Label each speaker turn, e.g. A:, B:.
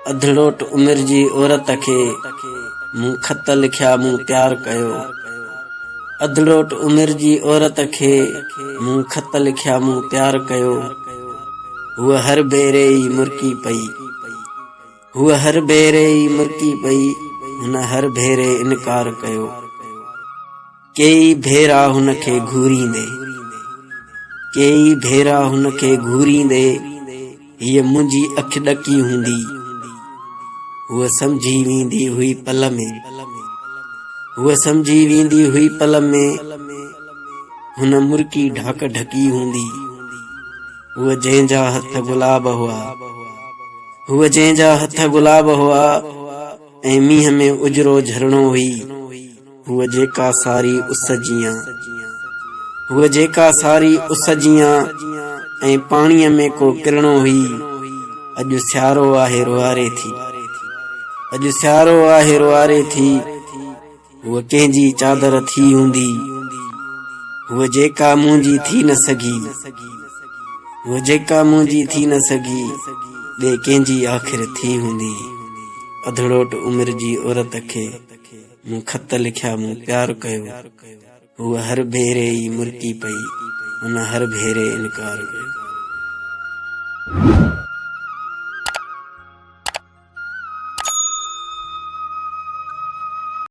A: अधड़ोट उमिरि जी औरत खे मूं ख़त लिखिया मूं प्यार कयो। अधड़ोट उमिरि जी औरत खे मूं ख़त लिखिया मूं प्यार कयो। हूअ हर भेरे ई मुरकी पई, हूअ हर भेरे ई मुरकी पई, हुन हर भेरे इनकार कयो। कई भेरा हुन खे घूरींदे, कई भेरा हुन खे घूरींदे, हीअ मुंहिंजी अखि ॾकी हूंदी। हूअ सम्झी वेंदी हुई पल में, हूअ सम्झी वेंदी हुई पल में, हुन मुरकी ढाक ढकी हूंदी। हूअ जंहिंजा हथ गुलाब हुआ, हूअ जंहिंजा हथ गुलाब हुआ ऐं मींहं में उजरो झरणो हुई। हूअ जेका सारी उस जियां, हूअ जेका सारी उस जियां ऐं पाणीअ में को किरणो हुई। अॼु सियारो आहे रुआरे थी, अॼु सियारो आहे रुआरे थी, हूअ कंहिंजी चादर थी हूंदी। हूअ जेका मुंहिंजी थी न सघी, हूअ जेका मुंहिंजी थी न सघी, ॿिए कंहिंजी आख़िर थी हूंदी। अधड़ोट उमिरि जी औरत खे मूं ख़त लिखिया मूं प्यार कयो। हूअ हर भेरे ई मुरकी पई, हुन हर भेरे इनकार कयो।